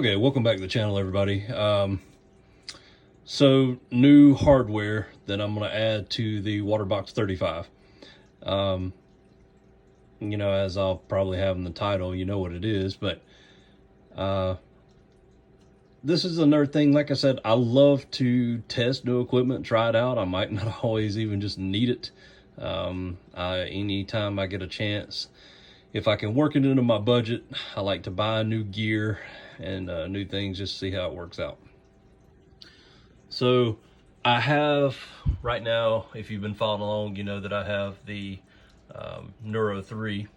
Okay, welcome back to the channel, everybody. So new hardware that I'm going to add to the WaterBox 35. As I'll probably have in the title, you know what it is, but this is another thing. Like I said, I love to test new equipment, try it out. I might not always even just need it. Anytime I get a chance, if I can work it into my budget, I like to buy new gear and new things just to see how it works out. So I have right now, if you've been following along, you know that I have the Neuro 3.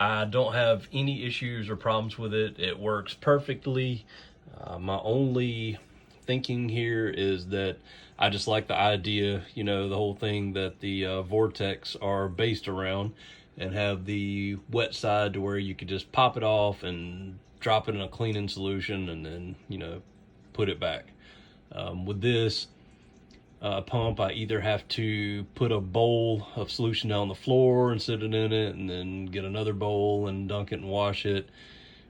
I don't have any issues or problems with it. It works perfectly. My only thinking here is that I just like the idea, the whole thing that the Vortex are based around, and have the wet side to where you could just pop it off and drop it in a cleaning solution and then, put it back. With this pump, I either have to put a bowl of solution down on the floor and sit it in it, and then get another bowl and dunk it and wash it.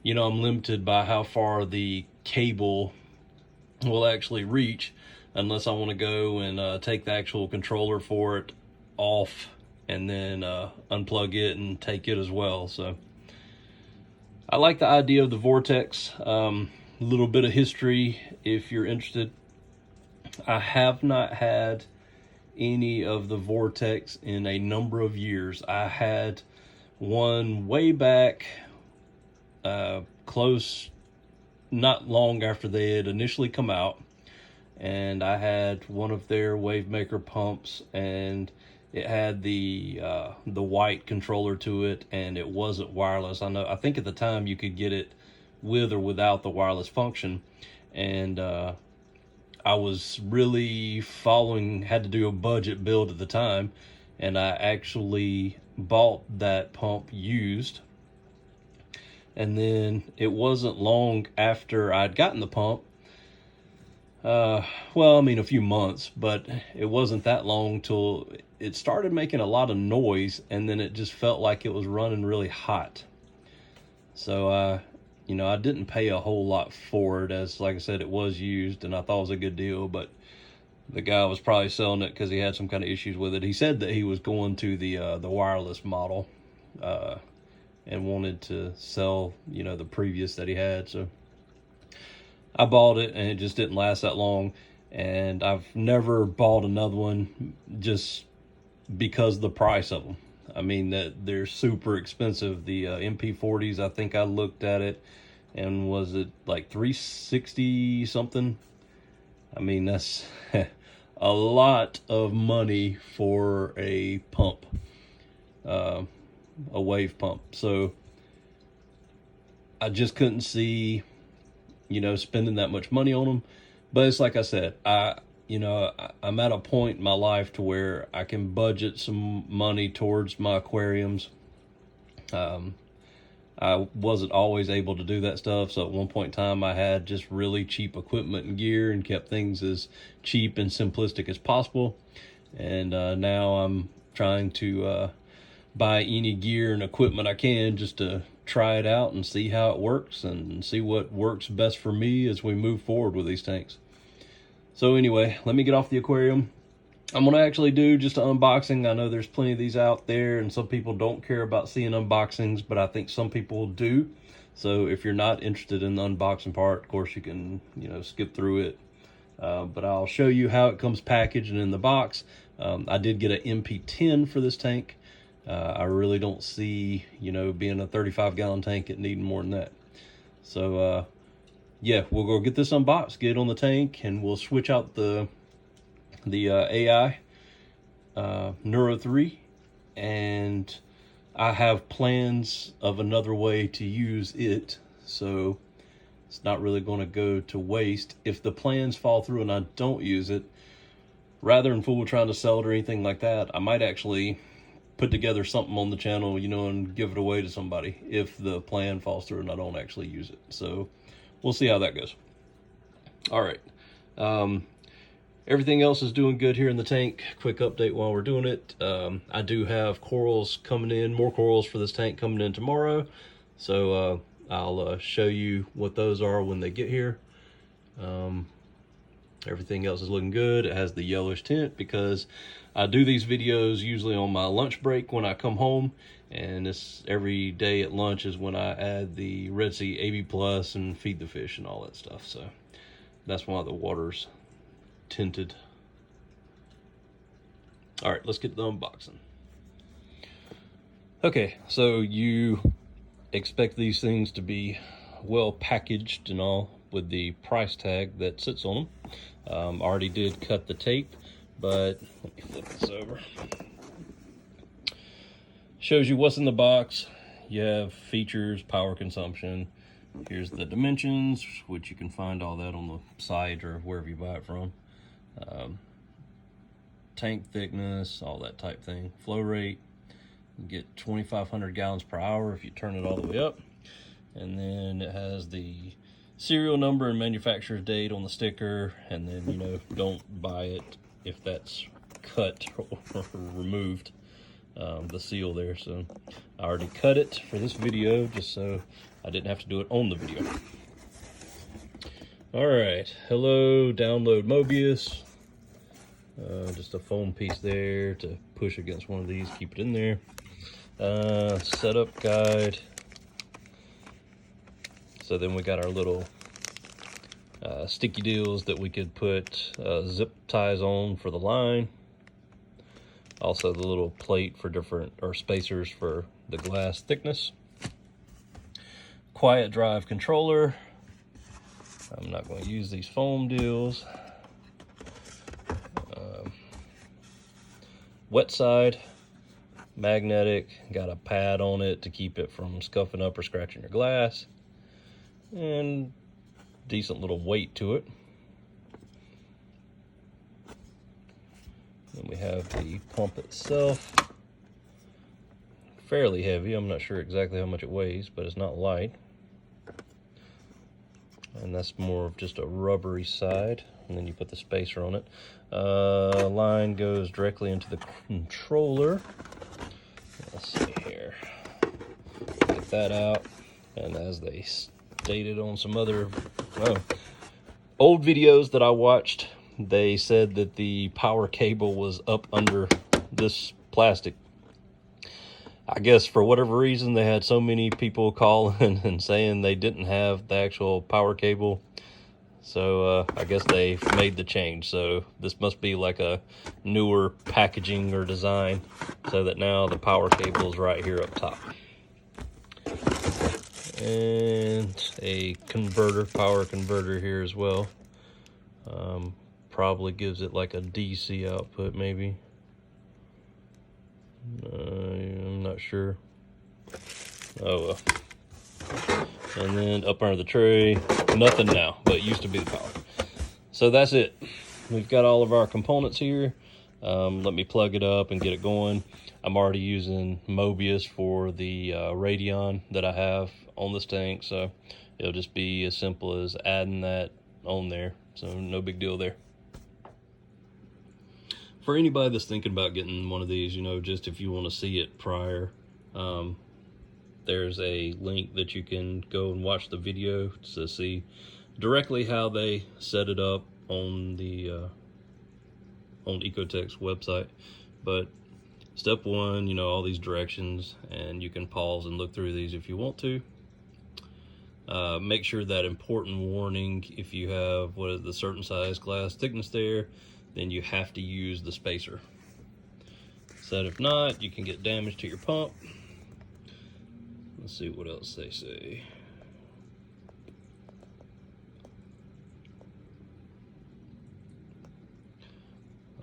I'm limited by how far the cable will actually reach, unless I want to go and take the actual controller for it off and then unplug it and take it as well. So I like the idea of the Vortex. A little bit of history if you're interested. I have not had any of the Vortex in a number of years. I had one way back, close, not long after they had initially come out, and I had one of their Wavemaker pumps, and it had the white controller to it, and it wasn't wireless. I think at the time you could get it with or without the wireless function, and I was really had to do a budget build at the time, and I actually bought that pump used. And then it wasn't long after I'd gotten the pump, a few months, but it wasn't that long till it started making a lot of noise, and then it just felt like it was running really hot. So I didn't pay a whole lot for it, as like I said, it was used, and I thought it was a good deal, but the guy was probably selling it because he had some kind of issues with it. He said that he was going to the wireless model, and wanted to sell, the previous that he had. So I bought it, and it just didn't last that long, and I've never bought another one just because of the price of them. I mean, that they're super expensive. The MP40s, I think I looked at it, and was it like $360 something? I mean, that's a lot of money for a pump, a wave pump. So I just couldn't see, spending that much money on them. But it's like I said, I'm at a point in my life to where I can budget some money towards my aquariums. I wasn't always able to do that stuff, so at one point in time I had just really cheap equipment and gear and kept things as cheap and simplistic as possible. And now I'm trying to buy any gear and equipment I can just to try it out and see how it works and see what works best for me as we move forward with these tanks. So anyway, let me get off the aquarium. I'm going to actually do just an unboxing. I know there's plenty of these out there, and some people don't care about seeing unboxings, but I think some people do. So if you're not interested in the unboxing part, of course you can, skip through it. But I'll show you how it comes packaged and in the box. I did get an MP10 for this tank. I really don't see, being a 35-gallon tank, it needing more than that. So, yeah, we'll go get this unboxed, get it on the tank, and we'll switch out the AI Neuro 3, and I have plans of another way to use it, so it's not really going to go to waste. If the plans fall through and I don't use it, rather than fool trying to sell it or anything like that, I might actually put together something on the channel, and give it away to somebody if the plan falls through and I don't actually use it. So we'll see how that goes. All right. Everything else is doing good here in the tank. Quick update while we're doing it. I do have corals coming in, more corals for this tank coming in tomorrow. So I'll show you what those are when they get here. Everything else is looking good. It has the yellowish tint because I do these videos usually on my lunch break when I come home, and this every day at lunch is when I add the Red Sea AB Plus and feed the fish and all that stuff. So that's why the water's tinted. All right, let's get the unboxing. Okay, so you expect these things to be well packaged and all with the price tag that sits on them. Already did cut the tape, but let me flip this over. Shows you what's in the box. You have features, power consumption. Here's the dimensions, which you can find all that on the site or wherever you buy it from. Tank thickness, all that type thing. Flow rate, you get 2,500 gallons per hour if you turn it all the way up. And then it has the serial number and manufacturer's date on the sticker, and then, you know, don't buy it if that's cut or removed, the seal there. So I already cut it for this video just so I didn't have to do it on the video. All right, hello, download Mobius. Just a foam piece there to push against one of these, keep it in there. Setup guide. So then we got our little sticky deals that we could put zip ties on for the line. Also the little plate for different, or spacers for the glass thickness. Quiet drive controller. I'm not going to use these foam deals. Wet side, magnetic, got a pad on it to keep it from scuffing up or scratching your glass. And decent little weight to it. Then we have the pump itself. Fairly heavy. I'm not sure exactly how much it weighs, but it's not light. And that's more of just a rubbery side. And then you put the spacer on it. Line goes directly into the controller. Let's see here. Get that out. And as they stated on some other old videos that I watched, they said that the power cable was up under this plastic. I guess for whatever reason they had so many people calling and saying they didn't have the actual power cable, so I guess they made the change. So this must be like a newer packaging or design, so that now the power cable is right here up top. And a converter, power converter here as well. Probably gives it like a DC output, maybe. I'm not sure. Oh well. And then up under the tray, nothing now, but it used to be the power. So that's it. We've got all of our components here. Let me plug it up and get it going. I'm already using Mobius for the Radion that I have on this tank, so it'll just be as simple as adding that on there. So no big deal there. For anybody that's thinking about getting one of these, you know, just if you want to see it prior, there's a link that you can go and watch the video to see directly how they set it up on the on Ecotech's website. But step one, you know, all these directions, and you can pause and look through these if you want to. Make sure that important warning, if you have what is the certain size glass thickness there, then you have to use the spacer. So if not, you can get damage to your pump. Let's see what else they say.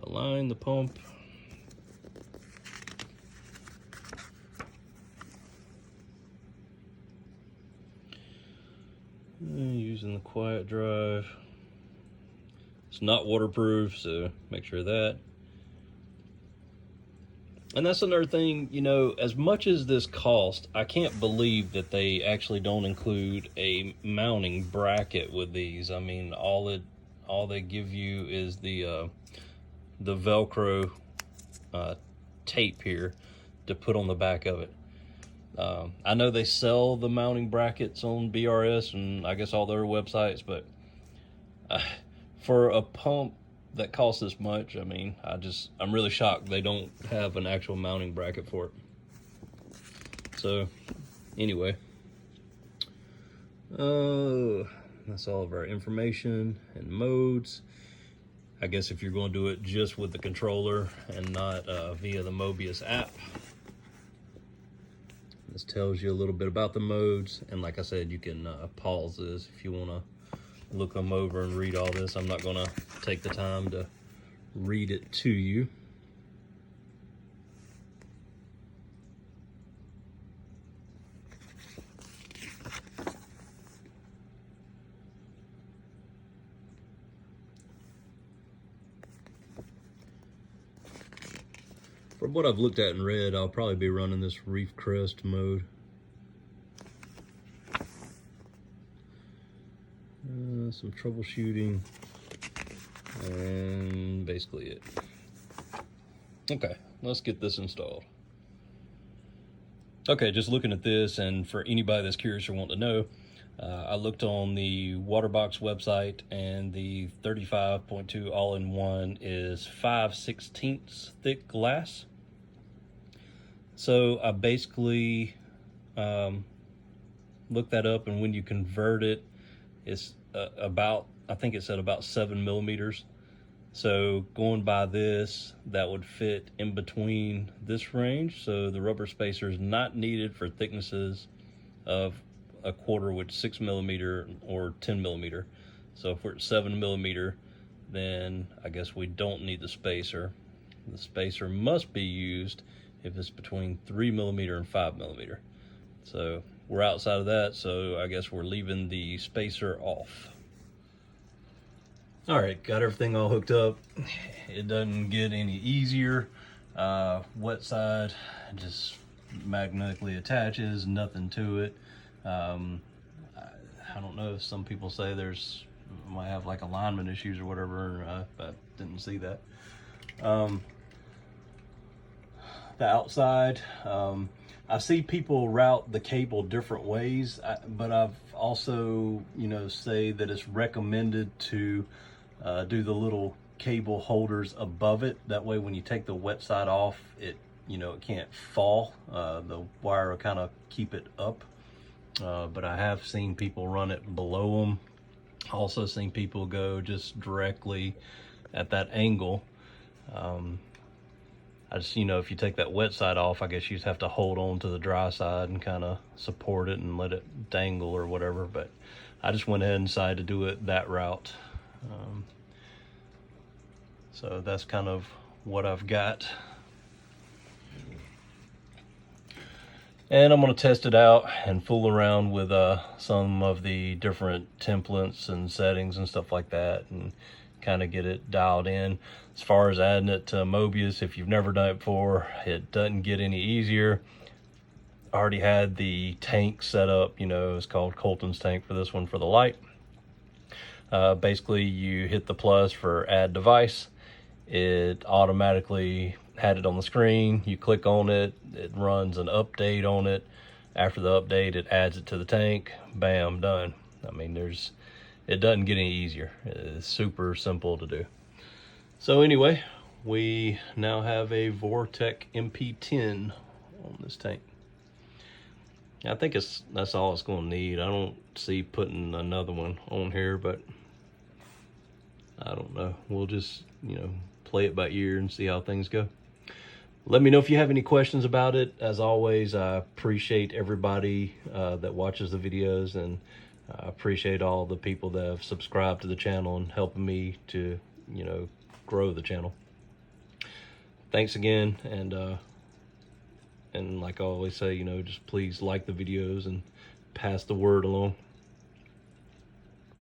Align the pump. Using the quiet drive. It's not waterproof, so make sure of that. And that's another thing, you know, as much as this cost, I can't believe that they actually don't include a mounting bracket with these. I mean, all they give you is the Velcro tape here to put on the back of it. I know they sell the mounting brackets on BRS and I guess all their websites, but for a pump that costs this much, I mean, I'm really shocked they don't have an actual mounting bracket for it. So anyway, that's all of our information and modes. I guess if you're going to do it just with the controller and not via the Mobius app, this tells you a little bit about the modes. And like I said, you can pause this if you want to look them over and read all this. I'm not going to take the time to read it to you. From what I've looked at and read, I'll probably be running this reef crest mode. Some troubleshooting, and basically it. Okay, let's get this installed. Okay, just looking at this, and for anybody that's curious or want to know, I looked on the WaterBox website, and the 35.2 all-in-one is 5/16 thick glass. So I basically looked that up, and when you convert it, it's I think it said about 7 millimeters. So going by this, that would fit in between this range. So the rubber spacer is not needed for thicknesses of a quarter, which 6 millimeter or 10 millimeter. So if we're at 7 millimeter, then I guess we don't need the spacer. The spacer must be used if it's between 3 millimeter and 5 millimeter. So we're outside of that, so I guess we're leaving the spacer off. All right, got everything all hooked up. It doesn't get any easier. Wet side just magnetically attaches, nothing to it. I don't know if some people say might have like alignment issues or whatever. I didn't see that. The outside, I see people route the cable different ways, but I've also, say that it's recommended to do the little cable holders above it. That way when you take the wet side off, it can't fall. The wire will kind of keep it up. But I have seen people run it below them. Also seen people go just directly at that angle. I just, if you take that wet side off, I guess you just have to hold on to the dry side and kind of support it and let it dangle or whatever. But I just went ahead and decided to do it that route. So that's kind of what I've got. And I'm going to test it out and fool around with some of the different templates and settings and stuff like that, and kind of get it dialed in. As far as adding it to Mobius, if you've never done it before, it doesn't get any easier. I already had the tank set up, it's called Colton's tank for this one for the light. Basically, you hit the plus for add device. It automatically had it on the screen. You click on it, it runs an update on it. After the update, it adds it to the tank. Bam, done. I mean, it doesn't get any easier. It's super simple to do. So anyway, we now have a Vortec MP10 on this tank. I think that's all it's going to need. I don't see putting another one on here, but I don't know. We'll just, play it by ear and see how things go. Let me know if you have any questions about it. As always, I appreciate everybody that watches the videos, and I appreciate all the people that have subscribed to the channel and helping me to, grow the channel. Thanks again, and like I always say, just please like the videos and pass the word along.